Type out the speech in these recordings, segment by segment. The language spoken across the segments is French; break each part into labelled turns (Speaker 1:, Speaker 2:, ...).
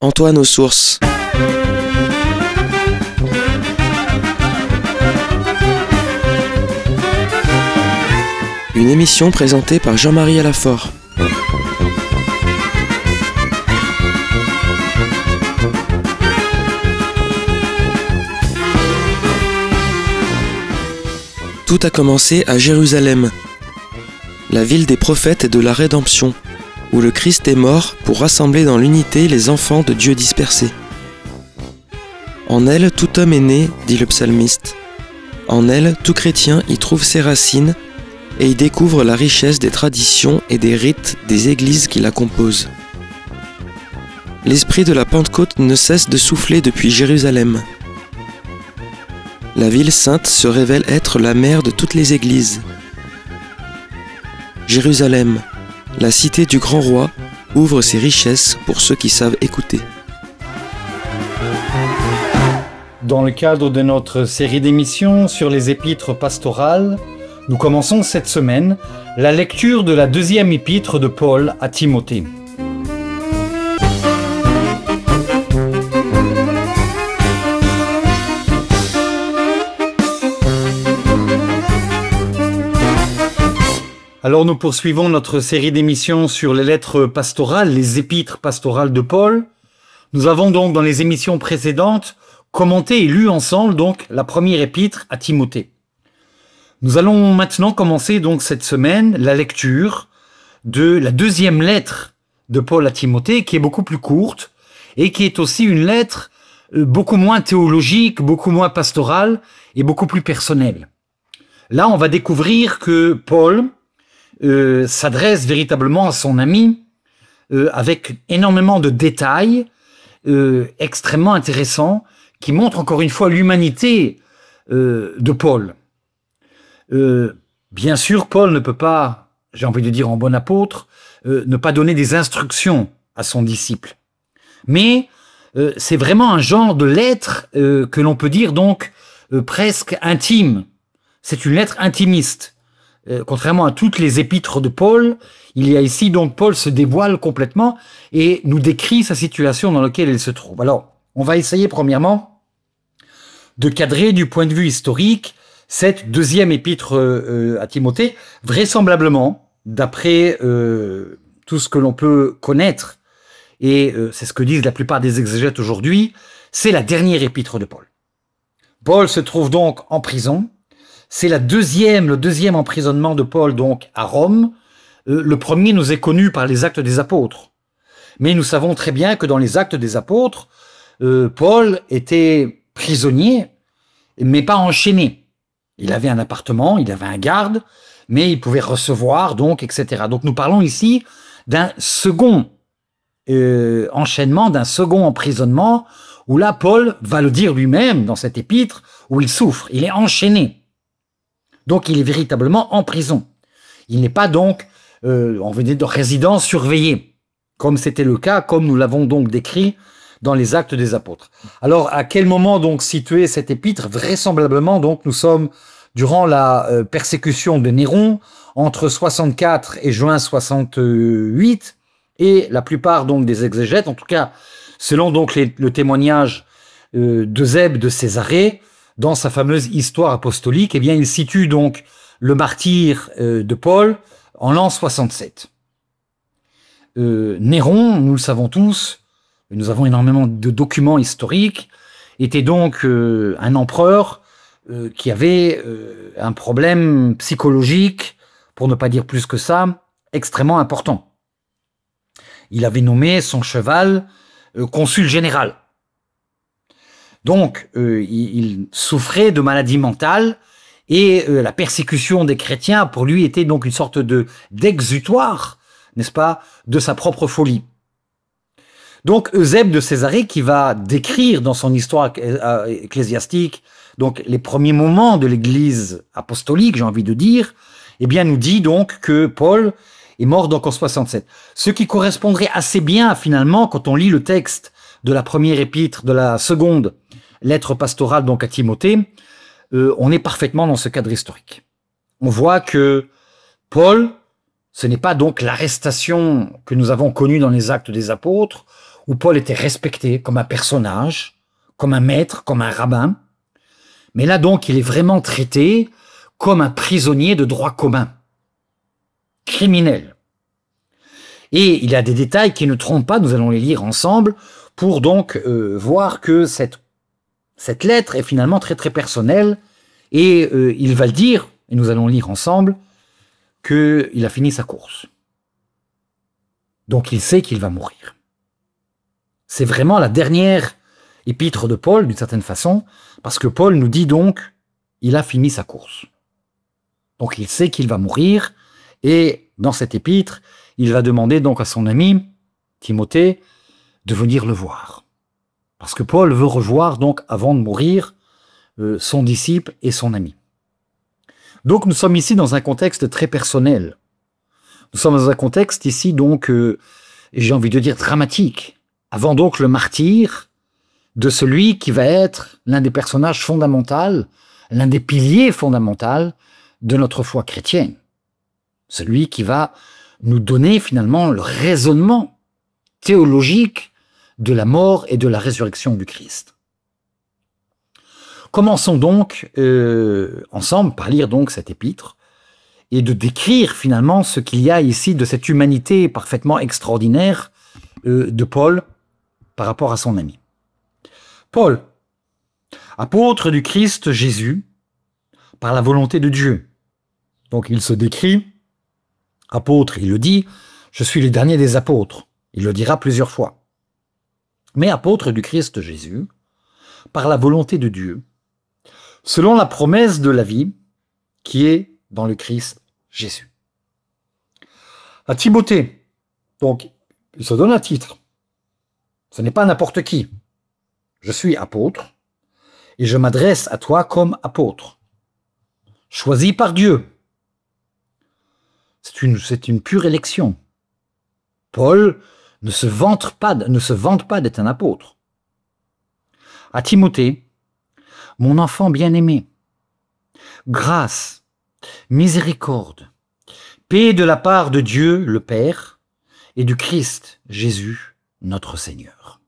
Speaker 1: Antoine aux sources. Une émission présentée par Jean-Marie Alafort. Tout a commencé à Jérusalem, la ville des prophètes et de la rédemption, où le Christ est mort pour rassembler dans l'unité les enfants de Dieu dispersés. En elle, tout homme est né, dit le psalmiste. En elle, tout chrétien y trouve ses racines et y découvre la richesse des traditions et des rites des églises qui la composent. L'esprit de la Pentecôte ne cesse de souffler depuis Jérusalem. La ville sainte se révèle être la mère de toutes les églises. Jérusalem, la cité du grand roi, ouvre ses richesses pour ceux qui savent écouter.
Speaker 2: Dans le cadre de notre série d'émissions sur les épîtres pastorales, nous commençons cette semaine la lecture de la deuxième épître de Paul à Timothée. Alors nous poursuivons notre série d'émissions sur les lettres pastorales, les épîtres pastorales de Paul. Nous avons donc dans les émissions précédentes commenté et lu ensemble donc la première épître à Timothée. Nous allons maintenant commencer donc cette semaine la lecture de la deuxième lettre de Paul à Timothée, qui est beaucoup plus courte et qui est aussi une lettre beaucoup moins théologique, beaucoup moins pastorale et beaucoup plus personnelle. Là, on va découvrir que Paul s'adresse véritablement à son ami avec énormément de détails extrêmement intéressants qui montrent encore une fois l'humanité de Paul. Bien sûr, Paul ne peut pas, j'ai envie de dire en bon apôtre, ne pas donner des instructions à son disciple. Mais c'est vraiment un genre de lettre que l'on peut dire donc presque intime. C'est une lettre intimiste. Contrairement à toutes les épîtres de Paul, il y a ici donc Paul se dévoile complètement et nous décrit sa situation dans laquelle il se trouve. Alors, on va essayer premièrement de cadrer du point de vue historique cette deuxième épître à Timothée. Vraisemblablement, d'après tout ce que l'on peut connaître, et c'est ce que disent la plupart des exégètes aujourd'hui, c'est la dernière épître de Paul. Paul se trouve donc en prison. C'est le deuxième emprisonnement de Paul donc à Rome. Le premier nous est connu par les Actes des Apôtres. Mais nous savons très bien que dans les Actes des Apôtres, Paul était prisonnier, mais pas enchaîné. Il avait un appartement, il avait un garde, mais il pouvait recevoir donc, etc. Donc nous parlons ici d'un second enchaînement, d'un second emprisonnement, où là Paul va le dire lui-même dans cette épître, où il souffre, il est enchaîné. Donc il est véritablement en prison. Il n'est pas donc, on veut dire, de résident surveillé, comme c'était le cas, comme nous l'avons donc décrit dans les Actes des Apôtres. Alors à quel moment donc situer cette épître? Vraisemblablement donc nous sommes durant la persécution de Néron, entre 64 et juin 68, et la plupart donc des exégètes, en tout cas selon donc le témoignage d'Eusèbe de Césarée, dans sa fameuse histoire apostolique, eh bien, il situe donc le martyre de Paul en l'an 67. Néron, nous le savons tous, nous avons énormément de documents historiques, était donc un empereur qui avait un problème psychologique, pour ne pas dire plus que ça, extrêmement important. Il avait nommé son cheval consul général. Donc, il souffrait de maladie mentale et la persécution des chrétiens, pour lui, était donc une sorte d'exutoire, n'est-ce pas, de sa propre folie. Donc, Eusèbe de Césarée, qui va décrire dans son histoire ecclésiastique donc les premiers moments de l'Église apostolique, j'ai envie de dire, eh bien, nous dit donc que Paul est mort donc en 67. Ce qui correspondrait assez bien, finalement, quand on lit le texte de la première épître, de la seconde lettre pastorale donc à Timothée, on est parfaitement dans ce cadre historique. On voit que Paul, ce n'est pas donc l'arrestation que nous avons connue dans les Actes des Apôtres, où Paul était respecté comme un personnage, comme un maître, comme un rabbin. Mais là donc, il est vraiment traité comme un prisonnier de droit commun, criminel. Et il y a des détails qui ne trompent pas, nous allons les lire ensemble, pour donc voir que cette lettre est finalement très très personnelle, et il va le dire, et nous allons lire ensemble, qu'il a fini sa course. Donc il sait qu'il va mourir. C'est vraiment la dernière épître de Paul, d'une certaine façon, parce que Paul nous dit donc, il a fini sa course. Donc il sait qu'il va mourir, et dans cette épître, il va demander donc à son ami, Timothée, de venir le voir. Parce que Paul veut revoir donc, avant de mourir, son disciple et son ami. Donc nous sommes ici dans un contexte très personnel. Nous sommes dans un contexte ici donc, j'ai envie de dire dramatique, avant donc le martyre de celui qui va être l'un des personnages fondamentaux, l'un des piliers fondamentaux de notre foi chrétienne. Celui qui va nous donner finalement le raisonnement théologique de la mort et de la résurrection du Christ. Commençons donc ensemble par lire donc cette épître et de décrire finalement ce qu'il y a ici de cette humanité parfaitement extraordinaire de Paul par rapport à son ami. Paul, apôtre du Christ Jésus, par la volonté de Dieu. Donc il se décrit apôtre, il le dit, je suis le dernier des apôtres. Il le dira plusieurs fois. Mais apôtre du Christ Jésus, par la volonté de Dieu, selon la promesse de la vie qui est dans le Christ Jésus. À Timothée, donc, il se donne un titre. Ce n'est pas n'importe qui. Je suis apôtre et je m'adresse à toi comme apôtre, choisi par Dieu. C'est une pure élection. Paul ne se vante pas d'être un apôtre. À Timothée, mon enfant bien-aimé, grâce, miséricorde, paix de la part de Dieu le Père et du Christ Jésus notre Seigneur.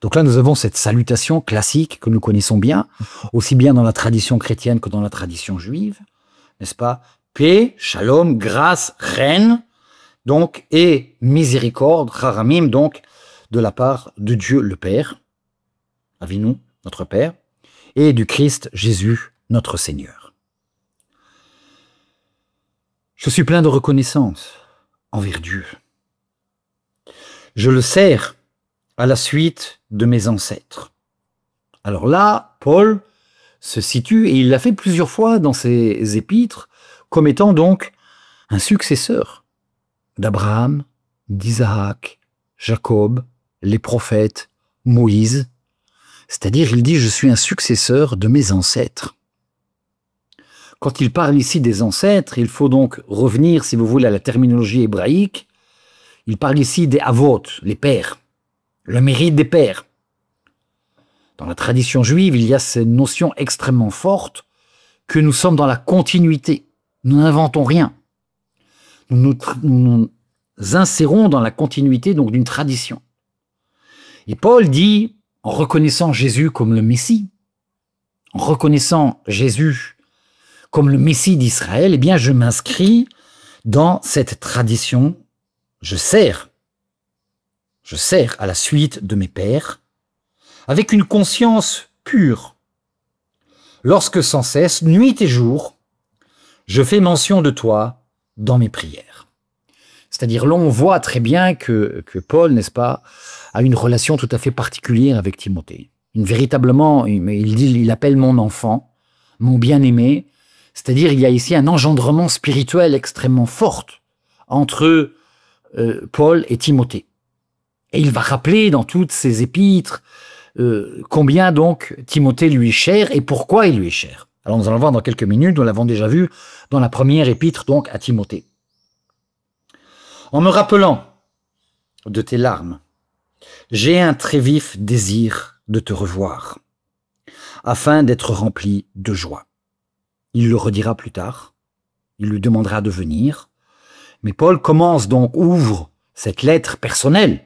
Speaker 2: Donc là, nous avons cette salutation classique que nous connaissons bien, aussi bien dans la tradition chrétienne que dans la tradition juive, n'est-ce pas? Paix, shalom, grâce, reine, donc, et miséricorde, raramim, donc, de la part de Dieu le Père, Avinu, notre Père, et du Christ Jésus, notre Seigneur. Je suis plein de reconnaissance envers Dieu. Je le sers à la suite de mes ancêtres. Alors là, Paul se situe, et il l'a fait plusieurs fois dans ses épîtres, comme étant donc un successeur d'Abraham, d'Isaac, Jacob, les prophètes, Moïse. C'est-à-dire, il dit, je suis un successeur de mes ancêtres. Quand il parle ici des ancêtres, il faut donc revenir, si vous voulez, à la terminologie hébraïque. Il parle ici des avot, les pères, le mérite des pères. Dans la tradition juive, il y a cette notion extrêmement forte que nous sommes dans la continuité. Nous n'inventons rien. Nous nous insérons dans la continuité donc d'une tradition. Et Paul dit, en reconnaissant Jésus comme le Messie, en reconnaissant Jésus comme le Messie d'Israël, eh bien je m'inscris dans cette tradition. Je sers à la suite de mes pères, avec une conscience pure, lorsque sans cesse, nuit et jour, je fais mention de toi dans mes prières. C'est-à-dire, là, on voit très bien que Paul, n'est-ce pas, a une relation tout à fait particulière avec Timothée. Véritablement, il appelle mon enfant, mon bien-aimé. C'est-à-dire, il y a ici un engendrement spirituel extrêmement fort entre Paul et Timothée. Et il va rappeler dans toutes ses épîtres combien donc Timothée lui est cher et pourquoi il lui est cher. Alors nous allons voir dans quelques minutes, nous l'avons déjà vu dans la première épître donc à Timothée. En me rappelant de tes larmes, j'ai un très vif désir de te revoir, afin d'être rempli de joie. Il le redira plus tard, il lui demandera de venir, mais Paul commence donc, ouvre cette lettre personnelle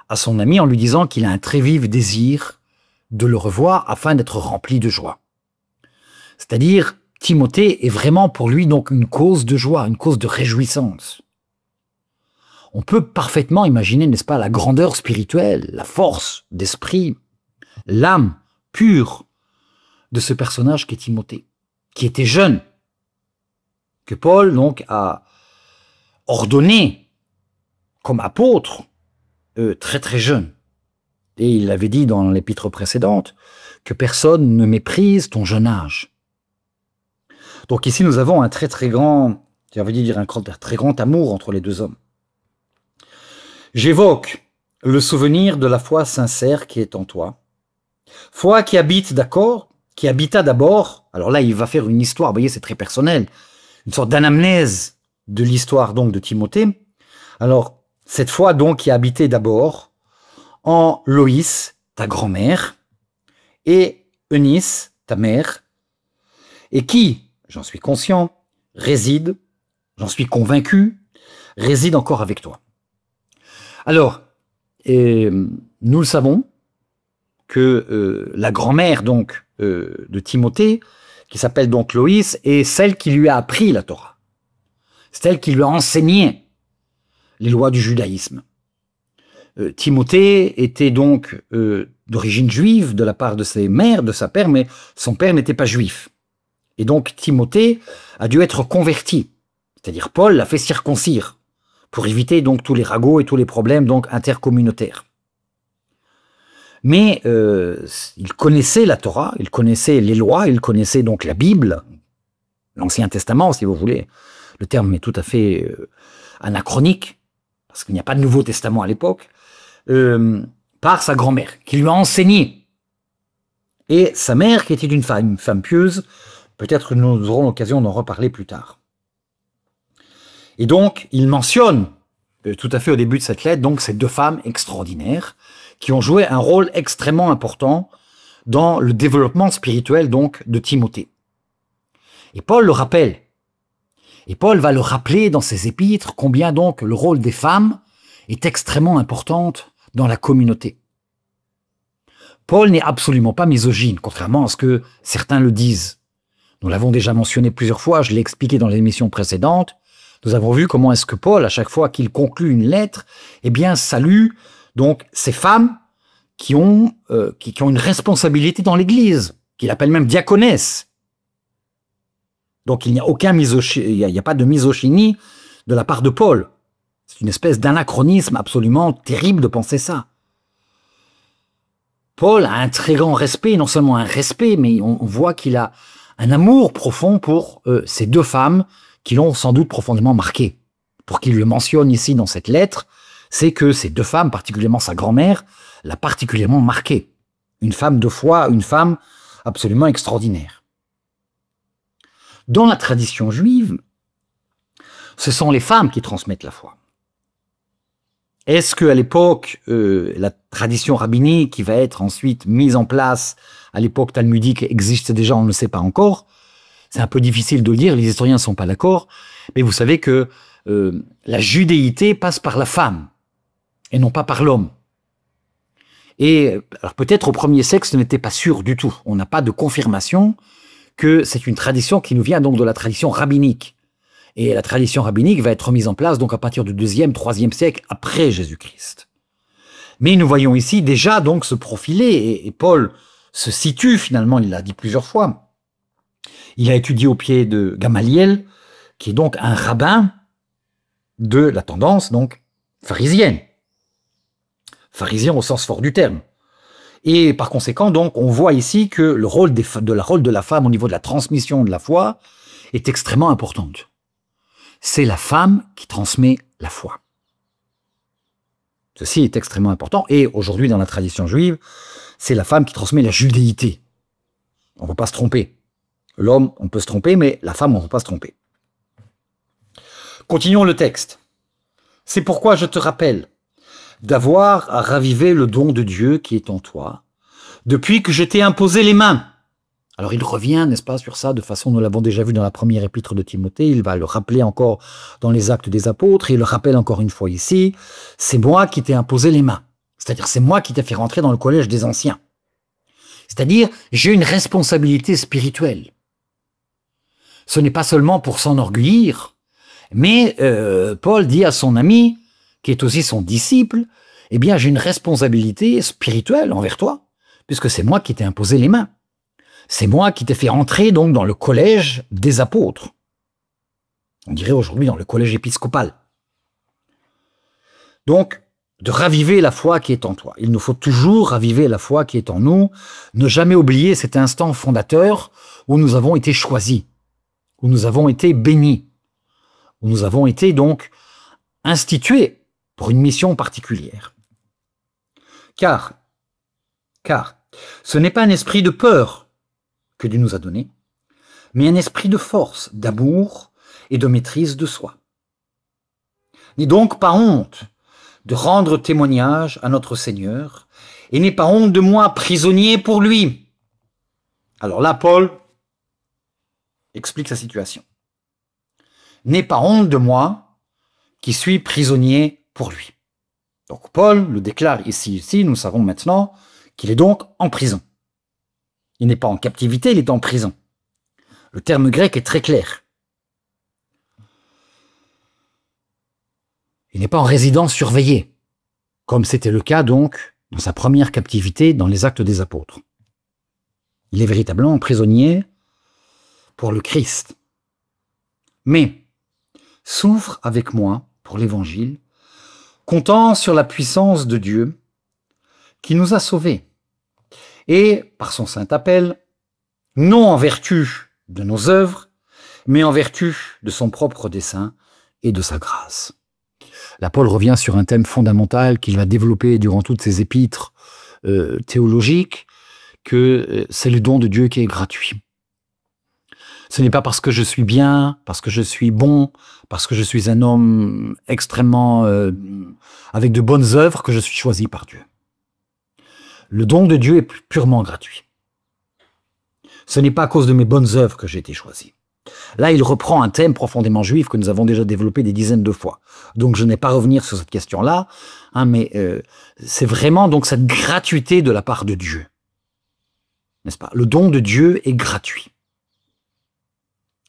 Speaker 2: à son ami en lui disant qu'il a un très vif désir de le revoir afin d'être rempli de joie. C'est-à-dire, Timothée est vraiment pour lui donc une cause de joie, une cause de réjouissance. On peut parfaitement imaginer, n'est-ce pas, la grandeur spirituelle, la force d'esprit, l'âme pure de ce personnage qu'est Timothée, qui était jeune, que Paul donc a ordonné comme apôtre très très jeune. Et il avait dit dans l'épître précédente que personne ne méprise ton jeune âge. Donc ici nous avons un très très grand, j'avais dit dire un très grand amour entre les deux hommes. J'évoque le souvenir de la foi sincère qui est en toi, foi qui habita d'abord, alors là il va faire une histoire, vous voyez c'est très personnel, une sorte d'anamnèse de l'histoire donc de Timothée. Alors cette foi donc qui a habité d'abord en Loïs, ta grand-mère, et Eunice, ta mère, et qui, j'en suis conscient, réside, j'en suis convaincu, réside encore avec toi. Alors, nous le savons que la grand-mère donc de Timothée, qui s'appelle donc Loïs, est celle qui lui a appris la Torah. C'est elle qui lui a enseigné les lois du judaïsme. Timothée était donc d'origine juive de la part de ses mères, de sa père, mais son père n'était pas juif. Et donc Timothée a dû être converti, c'est-à-dire Paul l'a fait circoncire pour éviter donc tous les ragots et tous les problèmes donc intercommunautaires. Mais il connaissait la Torah, il connaissait les lois, il connaissait donc la Bible, l'Ancien Testament si vous voulez. Le terme est tout à fait anachronique, parce qu'il n'y a pas de Nouveau Testament à l'époque, par sa grand-mère, qui lui a enseigné. Et sa mère, qui était une femme pieuse, peut-être que nous aurons l'occasion d'en reparler plus tard. Et donc, il mentionne, tout à fait au début de cette lettre, donc ces deux femmes extraordinaires, qui ont joué un rôle extrêmement important dans le développement spirituel donc de Timothée. Et Paul le rappelle. Et Paul va le rappeler dans ses épîtres combien donc le rôle des femmes est extrêmement important dans la communauté. Paul n'est absolument pas misogyne, contrairement à ce que certains le disent. Nous l'avons déjà mentionné plusieurs fois, je l'ai expliqué dans l'émission précédente. Nous avons vu comment est-ce que Paul, à chaque fois qu'il conclut une lettre, eh bien salue donc ces femmes qui ont une responsabilité dans l'Église, qu'il appelle même diaconesses. Donc il n'y a pas de misogynie de la part de Paul. C'est une espèce d'anachronisme absolument terrible de penser ça. Paul a un très grand respect, non seulement un respect, mais on voit qu'il a un amour profond pour ces deux femmes qui l'ont sans doute profondément marqué. Pour qu'il le mentionne ici dans cette lettre, c'est que ces deux femmes, particulièrement sa grand-mère, l'a particulièrement marqué. Une femme de foi, une femme absolument extraordinaire. Dans la tradition juive, ce sont les femmes qui transmettent la foi. Est-ce qu'à l'époque, la tradition rabbinique qui va être ensuite mise en place à l'époque talmudique existe déjà, on ne le sait pas encore. C'est un peu difficile de le dire, les historiens ne sont pas d'accord. Mais vous savez que la judéité passe par la femme et non pas par l'homme. Et alors peut-être au premier siècle, ce n'était pas sûr du tout. On n'a pas de confirmation que c'est une tradition qui nous vient donc de la tradition rabbinique. Et la tradition rabbinique va être mise en place donc à partir du 2e, 3e siècle après Jésus-Christ. Mais nous voyons ici déjà donc se profiler, et Paul se situe finalement, il l'a dit plusieurs fois. Il a étudié au pied de Gamaliel, qui est donc un rabbin de la tendance donc pharisienne. Pharisien au sens fort du terme. Et par conséquent, donc, on voit ici que le rôle de la femme au niveau de la transmission de la foi est extrêmement important. C'est la femme qui transmet la foi. Ceci est extrêmement important. Et aujourd'hui, dans la tradition juive, c'est la femme qui transmet la judéité. On ne peut pas se tromper. L'homme, on peut se tromper, mais la femme, on ne peut pas se tromper. Continuons le texte. C'est pourquoi je te rappelle d'avoir à raviver le don de Dieu qui est en toi, depuis que je t'ai imposé les mains. Alors il revient, n'est-ce pas, sur ça, de façon, nous l'avons déjà vu dans la première épître de Timothée, il va le rappeler encore dans les Actes des Apôtres, et il le rappelle encore une fois ici, c'est moi qui t'ai imposé les mains. C'est-à-dire, c'est moi qui t'ai fait rentrer dans le collège des anciens. C'est-à-dire, j'ai une responsabilité spirituelle. Ce n'est pas seulement pour s'enorgueillir, mais Paul dit à son ami, qui est aussi son disciple, eh bien, j'ai une responsabilité spirituelle envers toi, puisque c'est moi qui t'ai imposé les mains. C'est moi qui t'ai fait rentrer donc dans le collège des apôtres. On dirait aujourd'hui dans le collège épiscopal. Donc, de raviver la foi qui est en toi. Il nous faut toujours raviver la foi qui est en nous, ne jamais oublier cet instant fondateur où nous avons été choisis, où nous avons été bénis, où nous avons été donc institués pour une mission particulière. Car ce n'est pas un esprit de peur que Dieu nous a donné, mais un esprit de force, d'amour et de maîtrise de soi. N'aie donc pas honte de rendre témoignage à notre Seigneur, et n'aie pas honte de moi, prisonnier pour lui. Alors là, Paul explique sa situation. N'aie pas honte de moi, qui suis prisonnier pour lui. Donc Paul le déclare ici, nous savons maintenant qu'il est donc en prison. Il n'est pas en captivité, il est en prison. Le terme grec est très clair. Il n'est pas en résidence surveillée, comme c'était le cas donc dans sa première captivité dans les Actes des Apôtres. Il est véritablement prisonnier pour le Christ. Mais souffre avec moi pour l'Évangile, comptant sur la puissance de Dieu qui nous a sauvés, et par son saint appel, non en vertu de nos œuvres, mais en vertu de son propre dessein et de sa grâce. Là, Paul revient sur un thème fondamental qu'il va développer durant toutes ses épîtres théologiques, que c'est le don de Dieu qui est gratuit. Ce n'est pas parce que je suis bien, parce que je suis bon, parce que je suis un homme extrêmement avec de bonnes œuvres que je suis choisi par Dieu. Le don de Dieu est purement gratuit. Ce n'est pas à cause de mes bonnes œuvres que j'ai été choisi. Là, il reprend un thème profondément juif que nous avons déjà développé des dizaines de fois. Donc, je n'ai pas à revenir sur cette question-là, mais c'est vraiment donc cette gratuité de la part de Dieu. N'est-ce pas? Le don de Dieu est gratuit.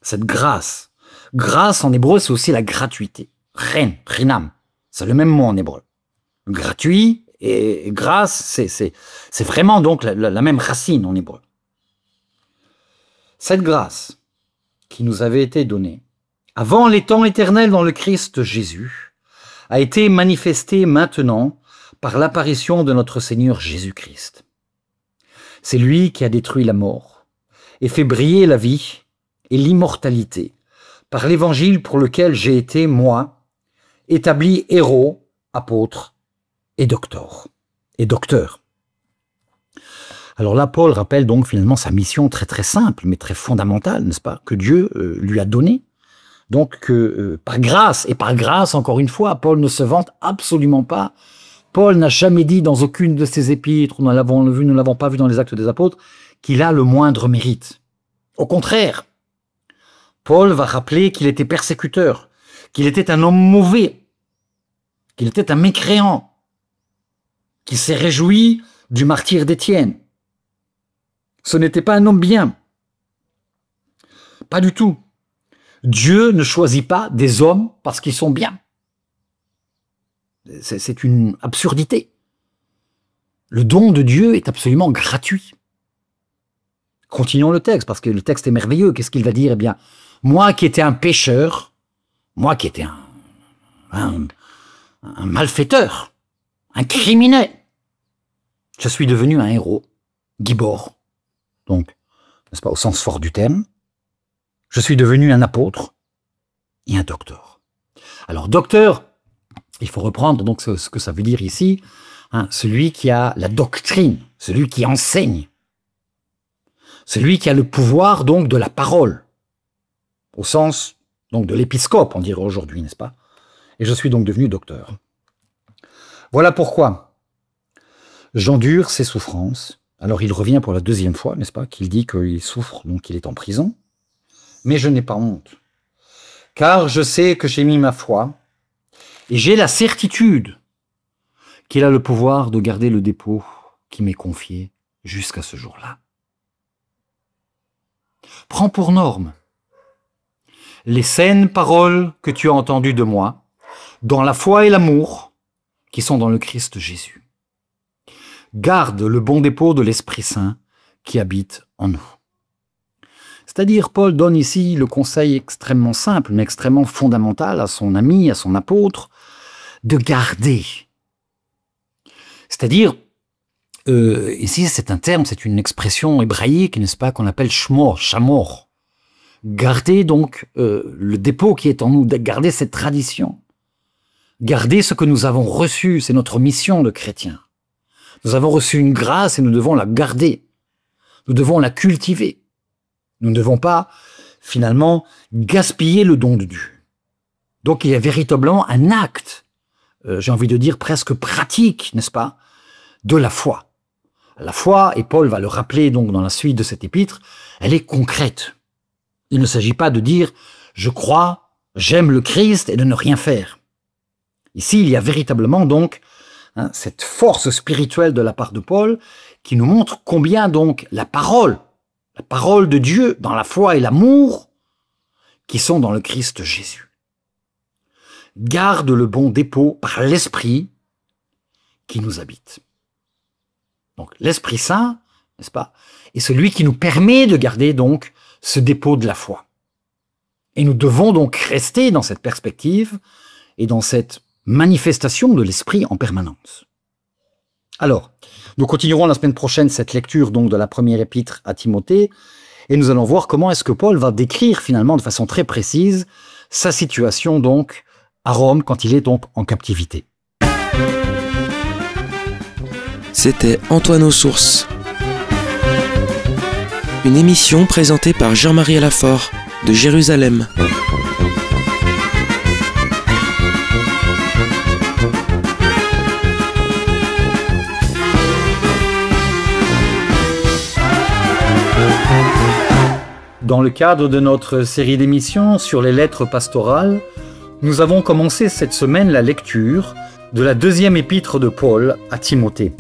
Speaker 2: Cette grâce. Grâce en hébreu, c'est aussi la gratuité. Ren, rinam. C'est le même mot en hébreu. Gratuit et grâce, c'est vraiment donc la même racine en hébreu. Cette grâce qui nous avait été donnée avant les temps éternels dans le Christ Jésus a été manifestée maintenant par l'apparition de notre Seigneur Jésus-Christ. C'est lui qui a détruit la mort et fait briller la vie et l'immortalité par l'évangile pour lequel j'ai été, moi, établi héros, apôtre et docteur. Alors là, Paul rappelle donc finalement sa mission très très simple, mais très fondamentale, n'est-ce pas, que Dieu lui a donnée. Donc que par grâce, encore une fois, Paul ne se vante absolument pas. Paul n'a jamais dit dans aucune de ses épîtres, nous ne l'avons pas vu dans les Actes des Apôtres, qu'il a le moindre mérite. Au contraire, Paul va rappeler qu'il était persécuteur, qu'il était un homme mauvais, qu'il était un mécréant, qu'il s'est réjoui du martyre d'Étienne. Ce n'était pas un homme bien. Pas du tout. Dieu ne choisit pas des hommes parce qu'ils sont bien. C'est une absurdité. Le don de Dieu est absolument gratuit. Continuons le texte, parce que le texte est merveilleux. Qu'est-ce qu'il va dire? Eh bien, moi qui étais un pécheur, moi qui étais un malfaiteur, un criminel, je suis devenu un héros, gibor. Donc, n'est-ce pas, au sens fort du terme, je suis devenu un apôtre et un docteur. Alors, docteur, il faut reprendre donc ce que ça veut dire ici, celui qui a la doctrine, celui qui enseigne, celui qui a le pouvoir donc de la parole, au sens donc de l'épiscope, on dirait aujourd'hui, n'est-ce pas? Et je suis donc devenu docteur. Voilà pourquoi j'endure ces souffrances. Alors il revient pour la deuxième fois, n'est-ce pas, qu'il dit qu'il souffre, donc qu'il est en prison. Mais je n'ai pas honte, car je sais que j'ai mis ma foi, et j'ai la certitude qu'il a le pouvoir de garder le dépôt qui m'est confié jusqu'à ce jour-là. Prends pour norme les saines paroles que tu as entendues de moi, dans la foi et l'amour qui sont dans le Christ Jésus. Garde le bon dépôt de l'Esprit Saint qui habite en nous. C'est-à-dire, Paul donne ici le conseil extrêmement simple, mais extrêmement fondamental à son ami, à son apôtre, de garder. C'est-à-dire, ici c'est un terme, c'est une expression hébraïque, n'est-ce pas, qu'on appelle shmor, shamor. Garder donc le dépôt qui est en nous, garder cette tradition. Garder ce que nous avons reçu, c'est notre mission de chrétien. Nous avons reçu une grâce et nous devons la garder. Nous devons la cultiver. Nous ne devons pas, finalement, gaspiller le don de Dieu. Donc il y a véritablement un acte, j'ai envie de dire presque pratique, n'est-ce pas, de la foi. La foi, et Paul va le rappeler donc dans la suite de cette épître, elle est concrète. Il ne s'agit pas de dire « je crois, j'aime le Christ » et de ne rien faire. Ici, il y a véritablement donc cette force spirituelle de la part de Paul qui nous montre combien donc la parole de Dieu dans la foi et l'amour qui sont dans le Christ Jésus. Garde le bon dépôt par l'Esprit qui nous habite. Donc l'Esprit Saint, n'est-ce pas, est celui qui nous permet de garder donc ce dépôt de la foi. Et nous devons donc rester dans cette perspective et dans cette manifestation de l'Esprit en permanence. Alors, nous continuerons la semaine prochaine cette lecture donc de la première épître à Timothée et nous allons voir comment est-ce que Paul va décrire finalement de façon très précise sa situation donc à Rome quand il est donc en captivité.
Speaker 1: C'était Antoine aux Sources. Une émission présentée par Jean-Marie Alafort de Jérusalem.
Speaker 2: Dans le cadre de notre série d'émissions sur les lettres pastorales, nous avons commencé cette semaine la lecture de la deuxième épître de Paul à Timothée.